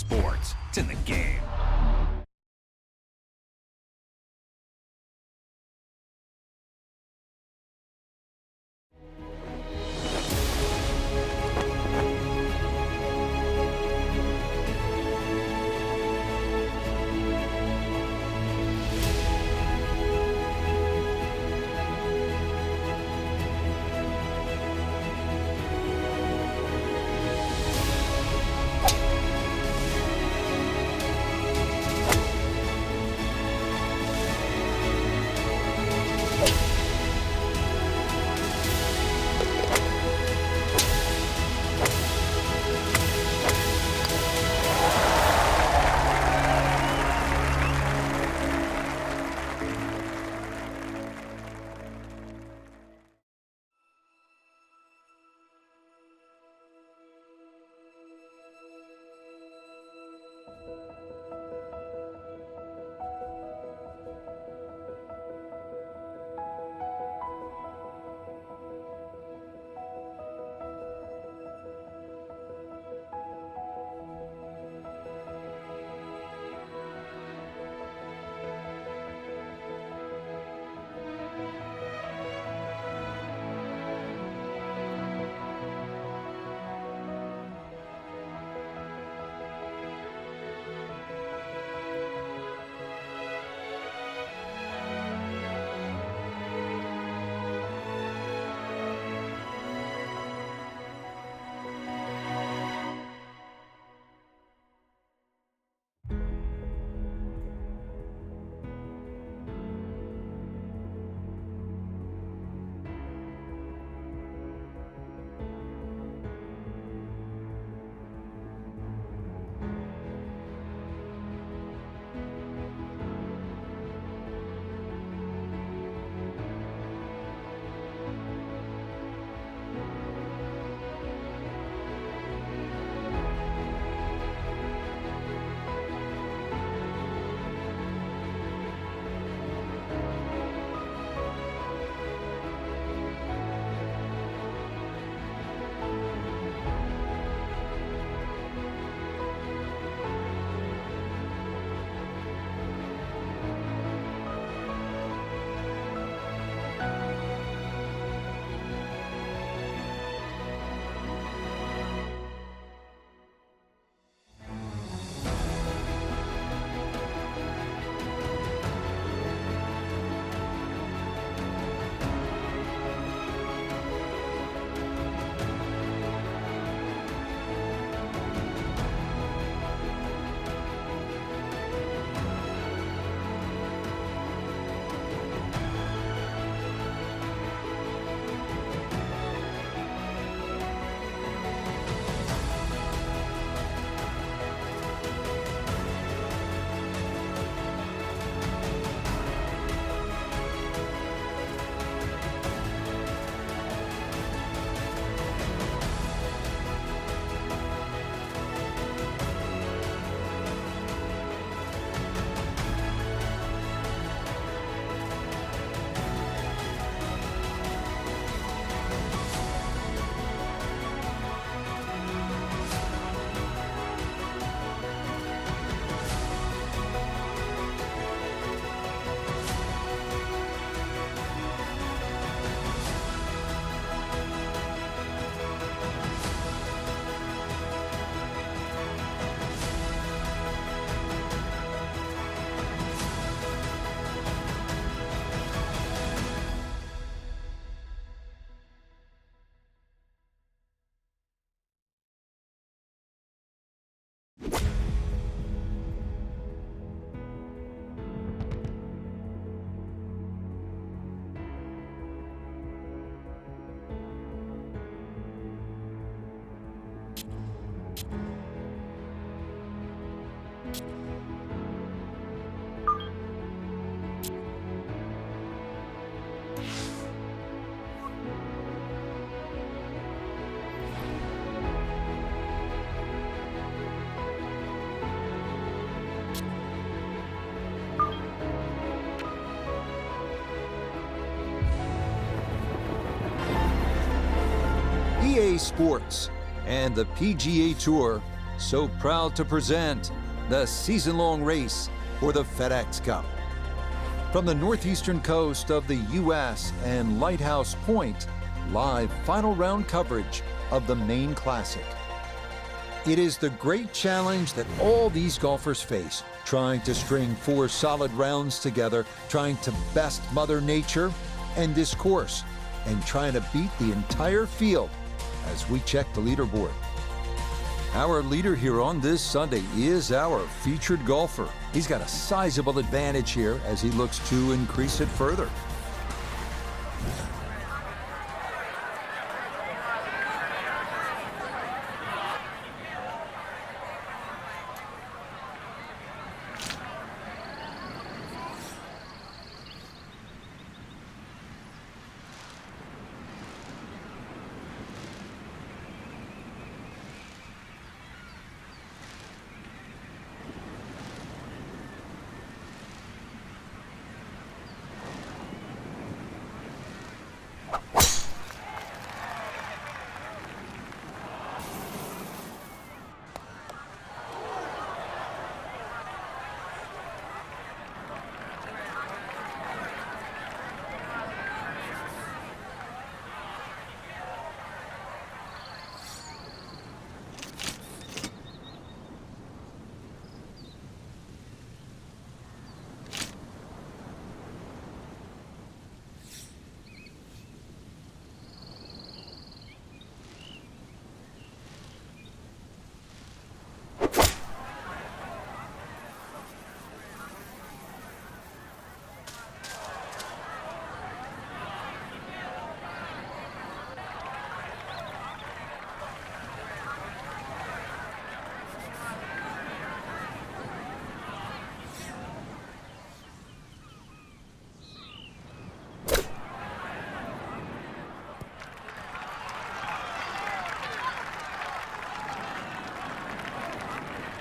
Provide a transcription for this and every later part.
sports. It's in the game. PGA Sports and the PGA Tour so proud to present the season-long race for the FedEx Cup. From the northeastern coast of the U.S. and Lighthouse Pointe, live final round coverage of the Maine Classic. It is the great challenge that all these golfers face, trying to string 4 solid rounds together, trying to best Mother Nature and this course, and trying to beat the entire field as we check the leaderboard. Our leader here on this Sunday is our featured golfer. He's got a sizable advantage here as he looks to increase it further.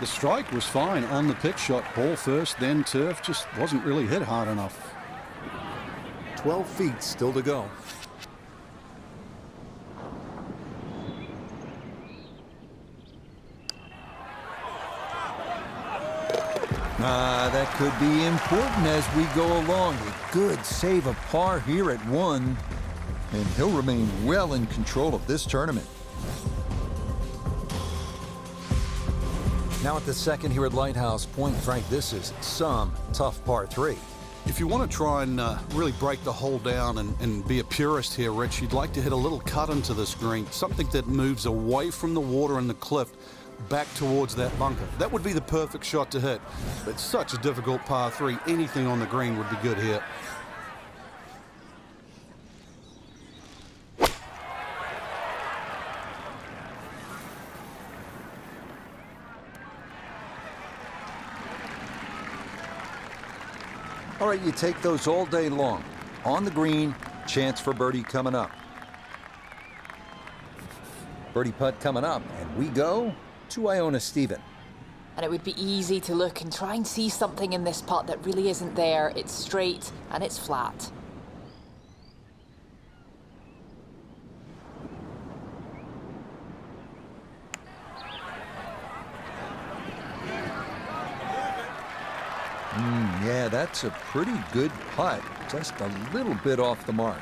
The strike was fine on the pitch shot. Ball first, then turf. Just wasn't really hit hard enough. 12 feet still to go. That could be important as we go along. A good save of par here at 1. And he'll remain well in control of this tournament. Now at the second here at Lighthouse Pointe, Frank, this is some tough par 3. If you want to try and really break the hole down and be a purist here, Rich, you'd like to hit a little cut into this green, something that moves away from the water and the cliff back towards that bunker. That would be the perfect shot to hit. But it's such a difficult par 3. Anything on the green would be good here. All right, you take those all day long. On the green, chance for birdie coming up. Birdie putt coming up, and we go to Iona Stephen. And it would be easy to look and try and see something in this putt that really isn't there. It's straight and it's flat. Yeah, that's a pretty good putt. Just a little bit off the mark.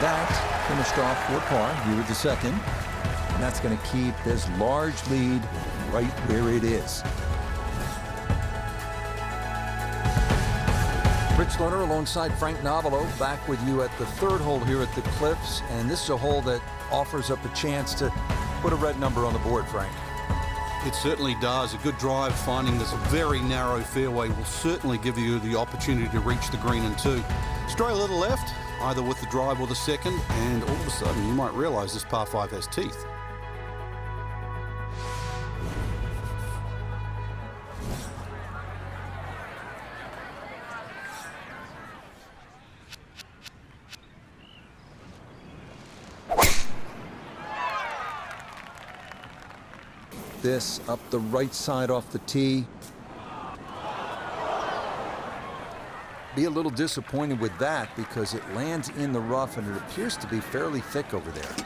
That finished off for par here with the second. And that's going to keep this large lead right where it is. Rich Lerner alongside Frank Novelo back with you at the third hole here at the Cliffs. And this is a hole that offers up a chance to put a red number on the board, Frank. It certainly does. A good drive finding this very narrow fairway will certainly give you the opportunity to reach the green in 2. Stray a little left, either with the drive or the second, and all of a sudden you might realize this par 5 has teeth. This up the right side off the tee. be a little disappointed with that because it lands in the rough and it appears to be fairly thick over there.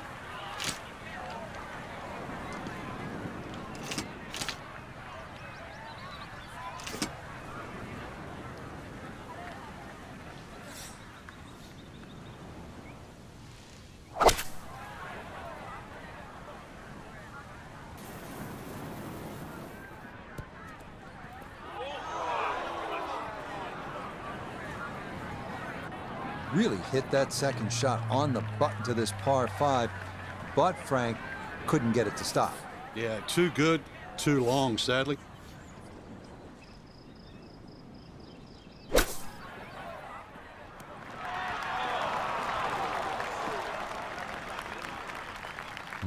Really hit that second shot on the button to this par 5, but Frank couldn't get it to stop. Yeah, too good, too long, sadly.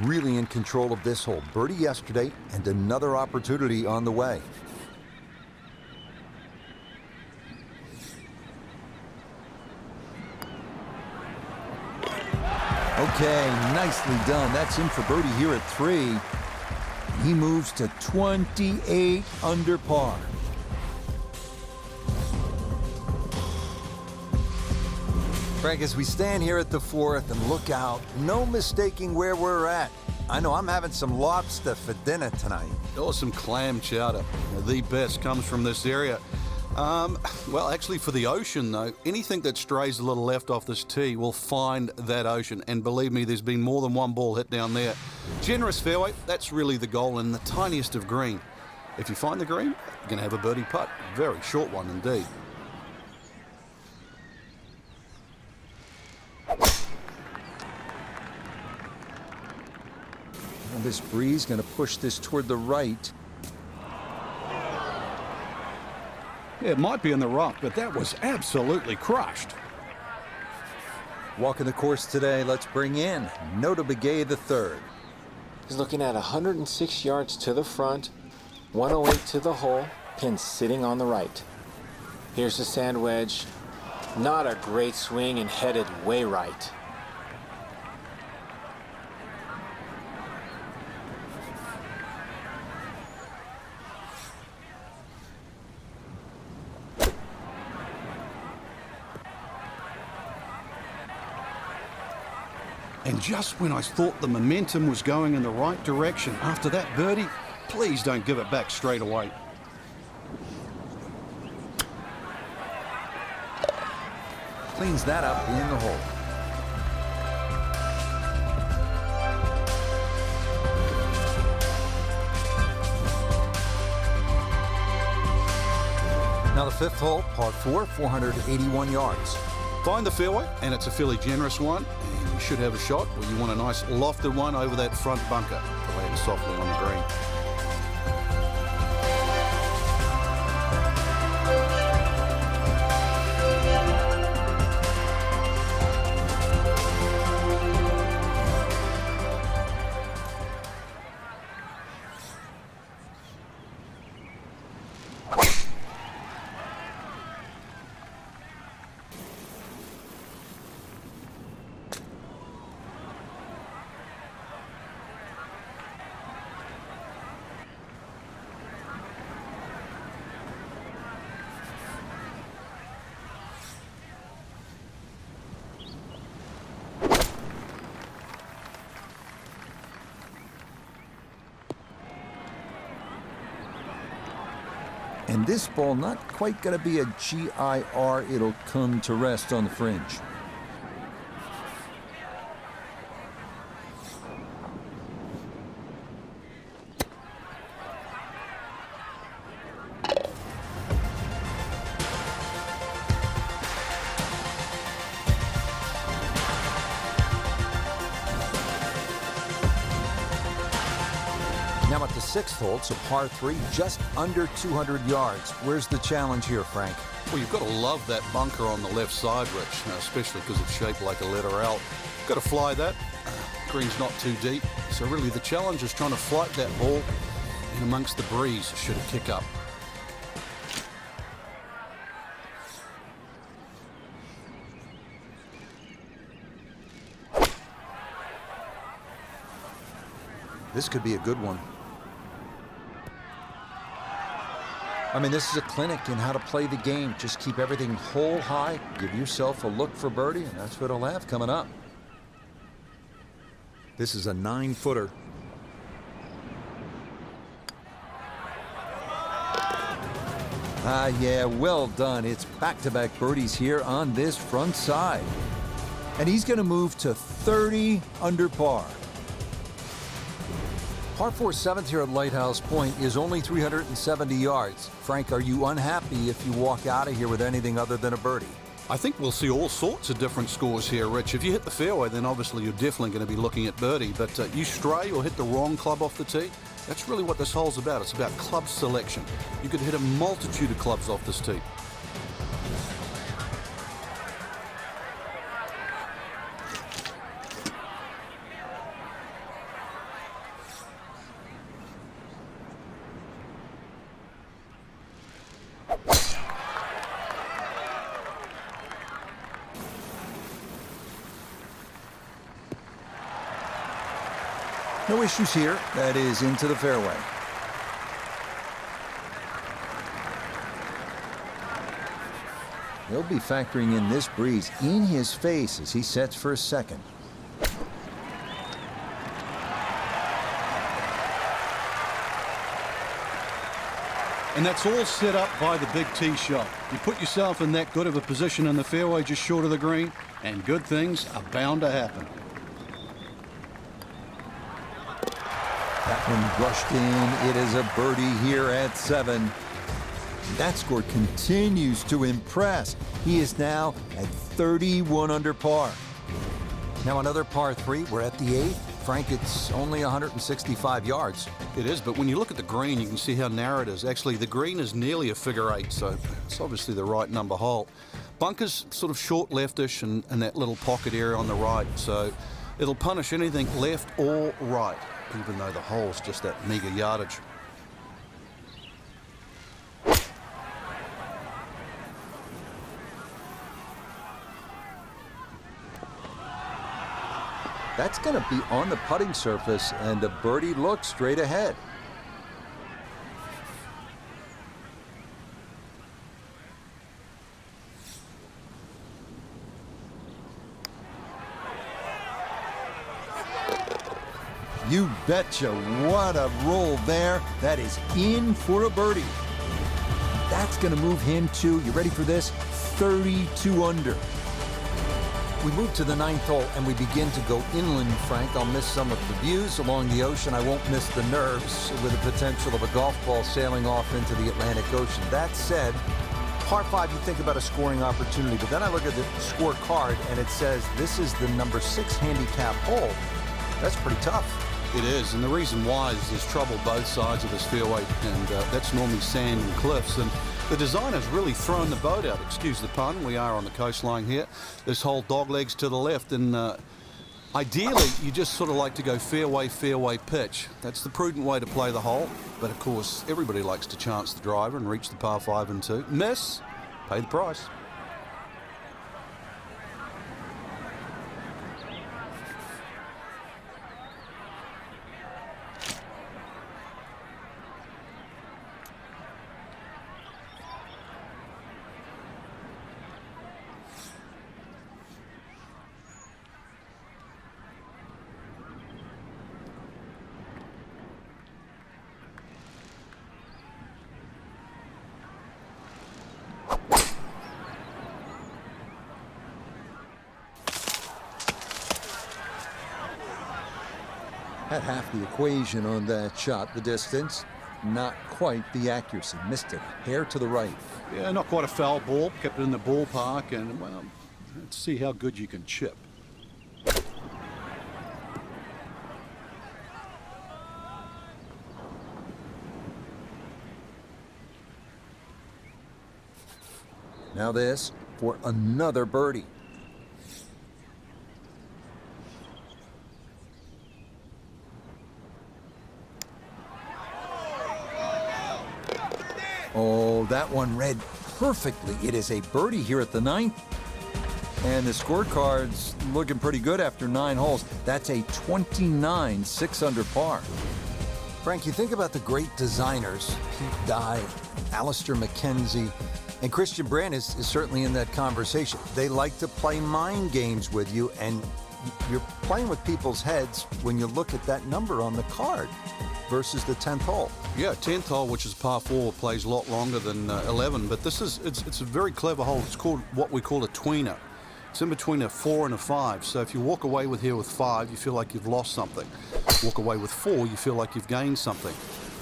Really in control of this hole. Birdie yesterday and another opportunity on the way. Okay, nicely done. That's in for birdie here at 3. He moves to 28 under par. Frank, as we stand here at the 4th and look out, no mistaking where we're at. I know I'm having some lobster for dinner tonight. Or some clam chowder. The best comes from this area. Well, actually, for the ocean, though, anything that strays a little left off this tee will find that ocean. And believe me, there's been more than one ball hit down there. Generous fairway, that's really the goal, and the tiniest of green. If you find the green, you're going to have a birdie putt. Very short one indeed. And this breeze going to push this toward the right. Yeah, it might be in the rough, but that was absolutely crushed. Walking the course today, let's bring in Nota Begay III. He's looking at 106 yards to the front, 108 to the hole, pin sitting on the right. Here's the sand wedge. Not a great swing and headed way right. And just when I thought the momentum was going in the right direction after that birdie, please don't give it back straight away. Cleans that up in the hole. Now the 5th hole, par 4, 481 yards. Find the fairway, and it's a fairly generous one, and you should have a shot where you want a nice lofted one over that front bunker to land softly on the green. And this ball not quite going to be a GIR. It'll come to rest on the fringe. Now at the 6th hole, it's a par 3, just under 200 yards. Where's the challenge here, Frank? Well, you've got to love that bunker on the left side, Rich, especially because it's shaped like a letter L. Got to fly that. Green's not too deep, so really the challenge is trying to flight that ball in amongst the breeze should it kick up. This could be a good one. I mean, this is a clinic in how to play the game. Just keep everything hole high, give yourself a look for birdie, and that's what he'll have coming up. This is a 9-footer. Yeah, well done. It's back-to-back birdies here on this front side. And he's going to move to 30 under par. Par 4 7th here at Lighthouse Pointe is only 370 yards. Frank, are you unhappy if you walk out of here with anything other than a birdie? I think we'll see all sorts of different scores here, Rich. If you hit the fairway, then obviously you're definitely going to be looking at birdie. But you stray or hit the wrong club off the tee, that's really what this hole's about. It's about club selection. You could hit a multitude of clubs off this tee. No issues here. That is into the fairway. He'll be factoring in this breeze in his face as he sets for a second. And that's all set up by the big tee shot. You put yourself in that good of a position in the fairway just short of the green, and good things are bound to happen. That one rushed in. It is a birdie here at 7. That score continues to impress. He is now at 31 under par. Now another par 3. We're at the 8th. Frank, it's only 165 yards. It is, but when you look at the green, you can see how narrow it is. Actually, the green is nearly a figure 8, so it's obviously the right number hole. Bunker's sort of short leftish and that little pocket area on the right, so it'll punish anything left or right, even though the hole's just that meager yardage. That's going to be on the putting surface, and a birdie look straight ahead. You betcha. What a roll there. That is in for a birdie. That's going to move him to, you ready for this, 32 under. We move to the 9th hole, and we begin to go inland, Frank. I'll miss some of the views along the ocean. I won't miss the nerves with the potential of a golf ball sailing off into the Atlantic Ocean. That said, par 5, you think about a scoring opportunity, but then I look at the scorecard, and it says this is the number 6 handicap hole. That's pretty tough. It is, and the reason why is there's trouble both sides of this fairway, and that's normally sand and cliffs. And the designer's really thrown the boat out, excuse the pun. We are on the coastline here. This whole dog legs to the left, and ideally you just sort of like to go fairway, fairway pitch. That's the prudent way to play the hole, but of course everybody likes to chance the driver and reach the par 5 and 2. Miss, pay the price. Had half the equation on that shot, the distance. Not quite the accuracy. Missed it. Hair to the right. Yeah, not quite a foul ball. Kept it in the ballpark, and well, let's see how good you can chip. Now this for another birdie. Oh, that one read perfectly. It is a birdie here at the 9th. And the scorecard's looking pretty good after 9 holes. That's a 29 6 under par. Frank, you think about the great designers, Pete Dye, Alistair McKenzie, and Christian Brand is certainly in that conversation. They like to play mind games with you, and you're playing with people's heads when you look at that number on the card versus the 10th hole. Yeah, 10th hole, which is par 4, plays a lot longer than 11, but it's a very clever hole. It's called what we call a tweener. It's in between a 4 and a 5. So if you walk away with here with 5, you feel like you've lost something. Walk away with 4, you feel like you've gained something.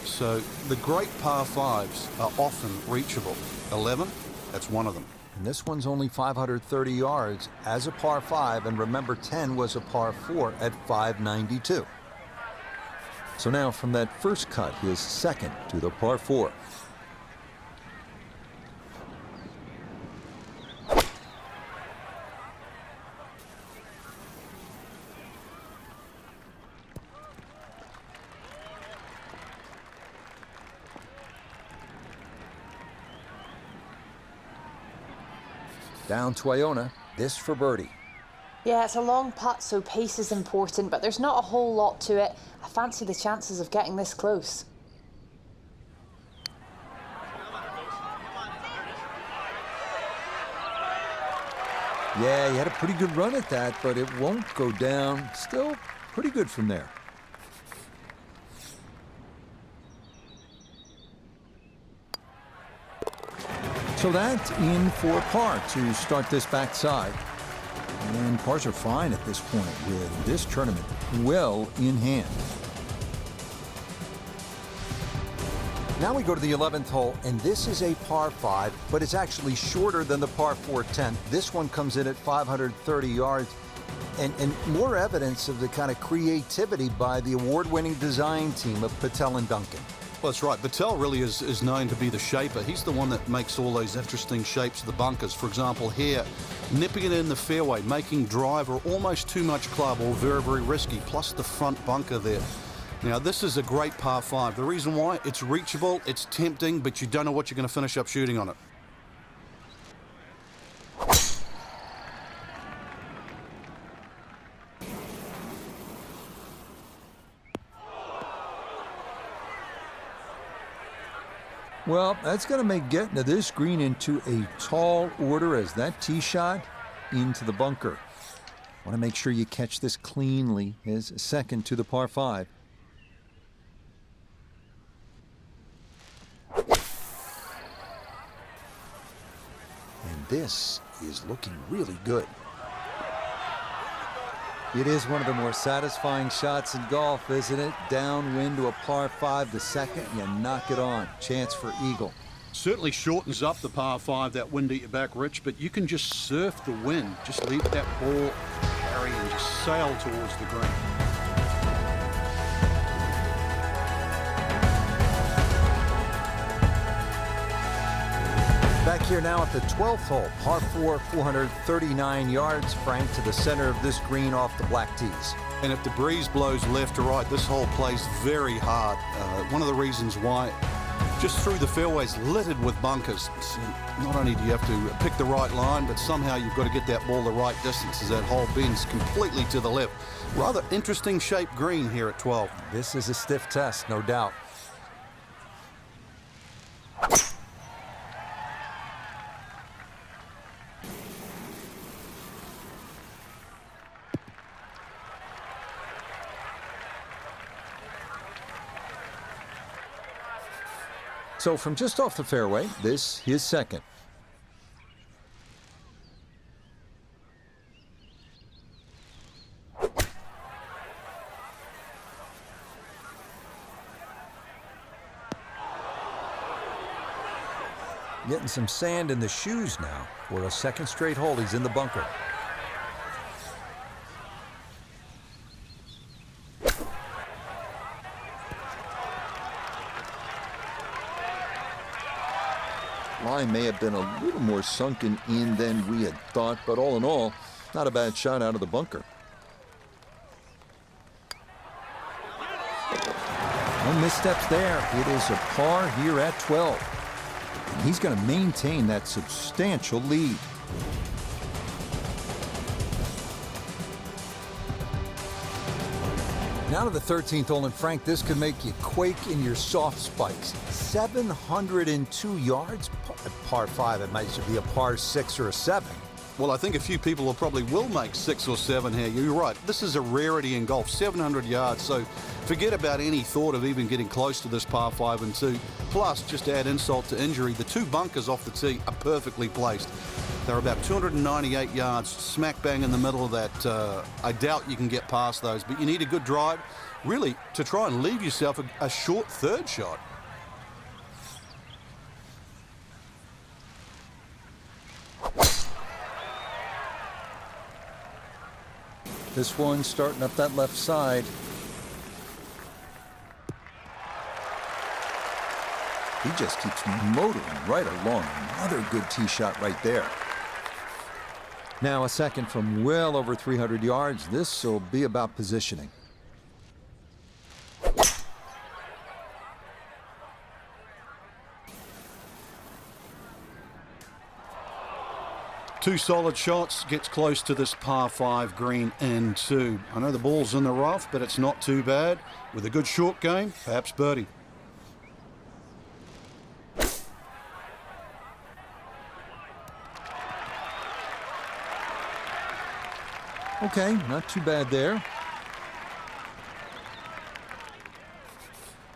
So the great par 5s are often reachable. 11, that's one of them. And this one's only 530 yards as a par 5, and remember 10 was a par 4 at 592. So now from that first cut, his second to the par 4. Down to Iona, this for birdie. Yeah, it's a long putt, so pace is important, but there's not a whole lot to it. I fancy the chances of getting this close. Yeah, he had a pretty good run at that, but it won't go down. Still pretty good from there. So that's in for par to start this backside. And pars are fine at this point with this tournament well in hand. Now we go to the 11th hole, and this is a par 5, but it's actually shorter than the par 4 10th. This one comes in at 530 yards, and more evidence of the kind of creativity by the award-winning design team of Patel and Duncan. Well, that's right. Patel really is known to be the shaper. He's the one that makes all those interesting shapes of the bunkers. For example, here, nipping it in the fairway, making driver almost too much club or very, very risky, plus the front bunker there. Now, this is a great par 5. The reason why, it's reachable, it's tempting, but you don't know what you're going to finish up shooting on it. Well, that's going to make getting to this green into a tall order as that tee shot into the bunker. Want to make sure you catch this cleanly as second to the par 5. And this is looking really good. It is one of the more satisfying shots in golf, isn't it? Downwind to a par 5, the second, you knock it on. Chance for eagle. Certainly shortens up the par 5, that wind at your back, Rich, but you can just surf the wind. Just leave that ball carry and just sail towards the green. Back here now at the 12th hole, par 4, 439 yards, Frank, to the center of this green off the black tees. And if the breeze blows left to right, this hole plays very hard. One of the reasons why, just through the fairways littered with bunkers. So not only do you have to pick the right line, but somehow you've got to get that ball the right distance as that hole bends completely to the left. Rather interesting shaped green here at 12. This is a stiff test, no doubt. So from just off the fairway, this his second. Getting some sand in the shoes now for a second straight hole. He's in the bunker. Line may have been a little more sunken in than we had thought, but all in all, not a bad shot out of the bunker. No missteps there. It is a par here at 12. And he's going to maintain that substantial lead. Now to the 13th hole, and Frank, this could make you quake in your soft spikes. 702 yards, par 5, it might be a par 6 or a 7. Well, I think a few people will make 6 or 7 here. You're right. This is a rarity in golf, 700 yards. So forget about any thought of even getting close to this par 5 and 2. Plus, just to add insult to injury, the 2 bunkers off the tee are perfectly placed. They're about 298 yards, smack bang in the middle of that. I doubt you can get past those, but you need a good drive, really, to try and leave yourself a short third shot. This one starting up that left side. He just keeps motoring right along. Another good tee shot right there. Now a second from well over 300 yards. This will be about positioning. Two solid shots, gets close to this par 5 green in 2. I know the ball's in the rough, but it's not too bad. With a good short game, perhaps birdie. Okay, not too bad there.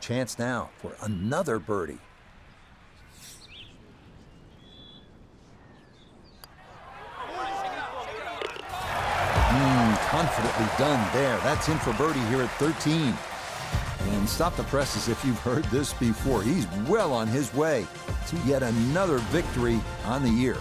Chance now for another birdie. Confidently done there. That's in for birdie here at 13. And stop the presses if you've heard this before. He's well on his way to yet another victory on the year.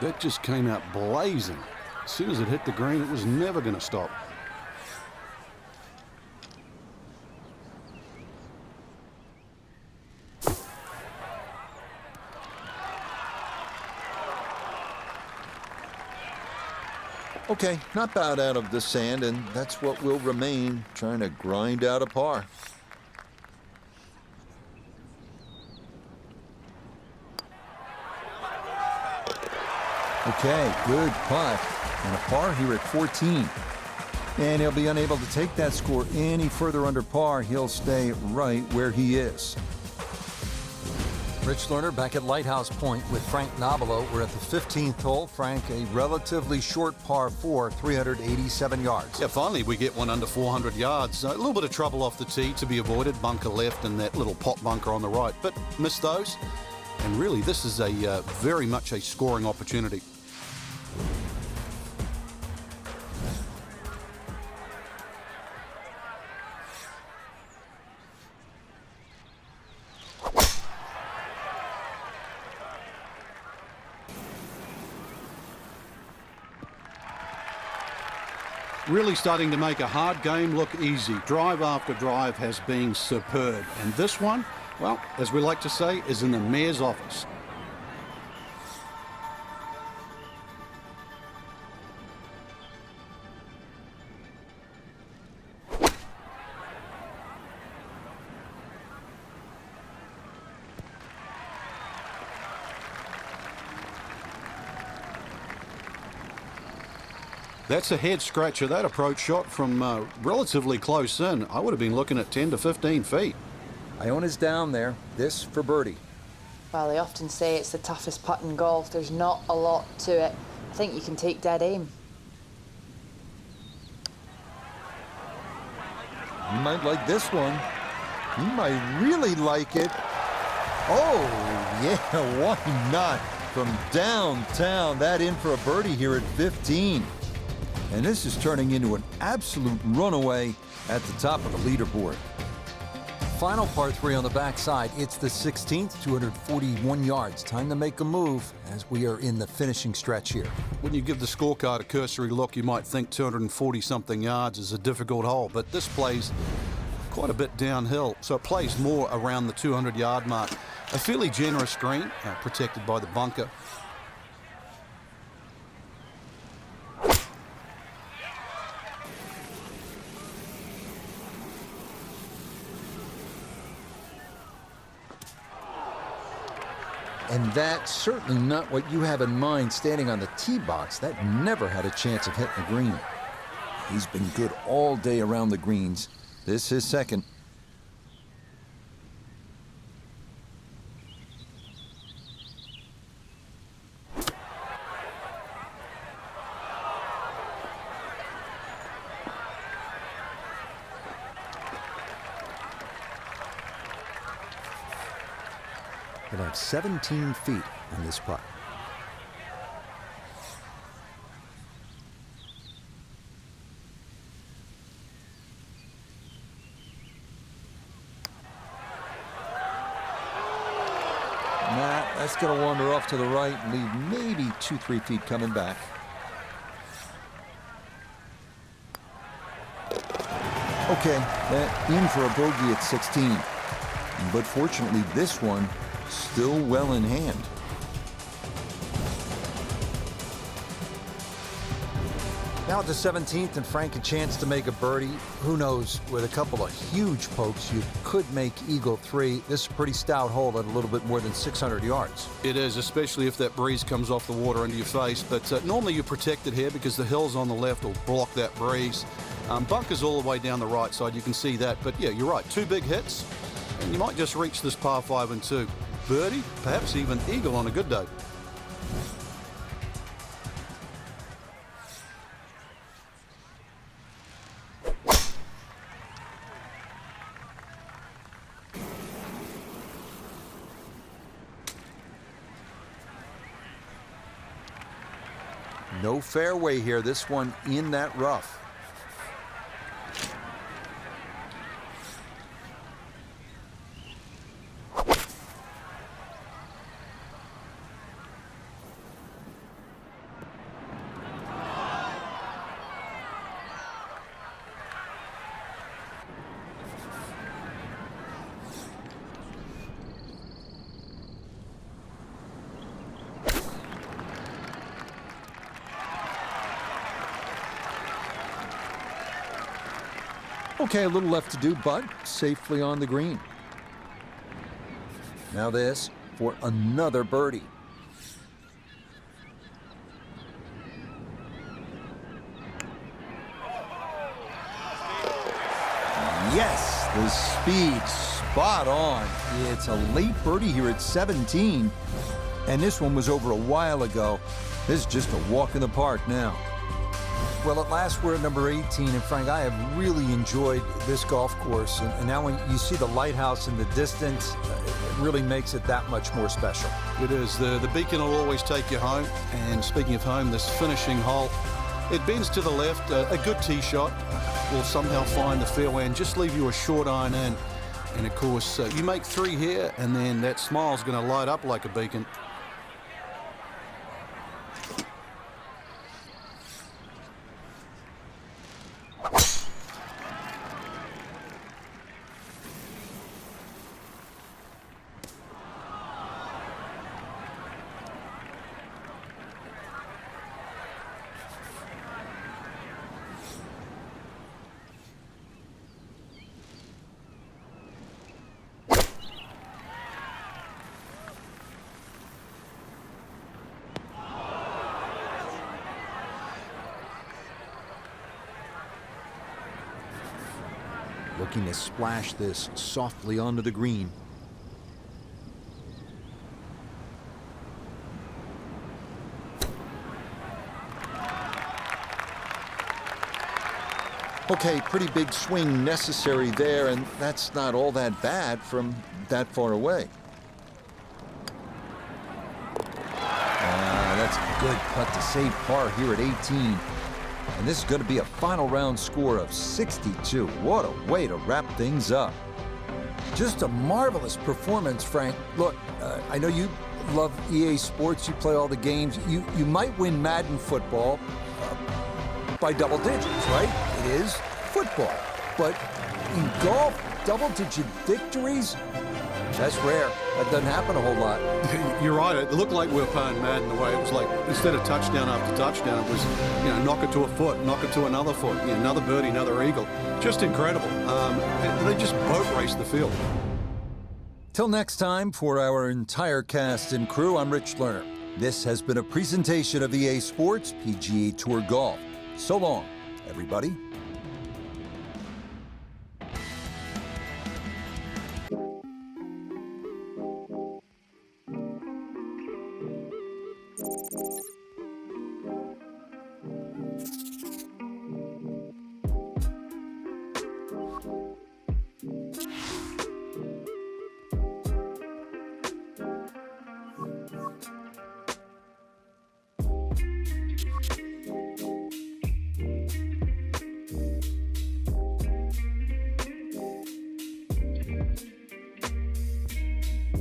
That just came out blazing. As soon as it hit the green, it was never going to stop. Okay, not bad out of the sand, and that's what will remain, trying to grind out a par. Okay, good putt. And a par here at 14. And he'll be unable to take that score any further under par. He'll stay right where he is. Rich Lerner back at Lighthouse Pointe with Frank Nobilo. We're at the 15th hole. Frank, a relatively short par 4, 387 yards. Yeah, finally we get one under 400 yards. A little bit of trouble off the tee to be avoided. Bunker left and that little pot bunker on the right. But missed those. And really, this is a very much a scoring opportunity. Really starting to make a hard game look easy. Drive after drive has been superb. And this one, well, as we like to say, is in the mayor's office. That's a head scratcher. That approach shot from relatively close in. I would have been looking at 10 to 15 feet. Iona's down there. This for birdie. Well, they often say it's the toughest putt in golf. There's not a lot to it. I think you can take dead aim. You might like this one. You might really like it. Oh, yeah, why not? From downtown, that in for a birdie here at 15. And this is turning into an absolute runaway at the top of the leaderboard. final par 3 on the backside. It's the 16th, 241 yards. Time to make a move as we are in the finishing stretch here. When you give the scorecard a cursory look, you might think 240-something yards is a difficult hole, but this plays quite a bit downhill, so it plays more around the 200-yard mark. A fairly generous green, protected by the bunker. And that's certainly not what you have in mind standing on the tee box. That never had a chance of hitting the green. He's been good all day around the greens. This is second. He'll have 17 feet on this putt. That's going to wander off to the right and leave maybe 2-3 feet coming back. Okay, in for a bogey at 16. But fortunately, this one still well in hand. Now at the 17th, and Frank a chance to make a birdie. Who knows, with a couple of huge pokes, you could make Eagle 3. This is a pretty stout hole at a little bit more than 600 yards. It is, especially if that breeze comes off the water into your face. But normally you're protected here because the hills on the left will block that breeze. Bunkers all the way down the right side, you can see that. But yeah, you're right, 2 big hits, and you might just reach this par 5 and 2. Birdie, perhaps even eagle on a good day. No fairway here, this one in that rough. Okay, a little left to do, but safely on the green. Now this for another birdie. Yes, the speed spot on. It's a late birdie here at 17, and this one was over a while ago. This is just a walk in the park now. Well, at last we're at number 18, and Frank, I have really enjoyed this golf course. And now when you see the lighthouse in the distance, it really makes it that much more special. It is. The beacon will always take you home. And speaking of home, this finishing hole, it bends to the left. A good tee shot will somehow find the fairway and just leave you a short iron in. And of course, you make 3 here, and then that smile's going to light up like a beacon. Looking to splash this softly onto the green. Okay, pretty big swing necessary there, and that's not all that bad from that far away. That's a good putt to save par here at 18. And this is going to be a final round score of 62. What a way to wrap things up. Just a marvelous performance, Frank. Look, I know you love EA Sports. You play all the games. You might win Madden football by double digits, right? It is football. But in golf, double-digit victories? That's rare. That doesn't happen a whole lot. You're right. It looked like we were playing Madden the way it was like, instead of touchdown after touchdown, it was, knock it to a foot, knock it to another foot, another birdie, another eagle. Just incredible. They just boat raced the field. Till next time, for our entire cast and crew, I'm Rich Lerner. This has been a presentation of EA Sports PGA Tour Golf. So long, everybody.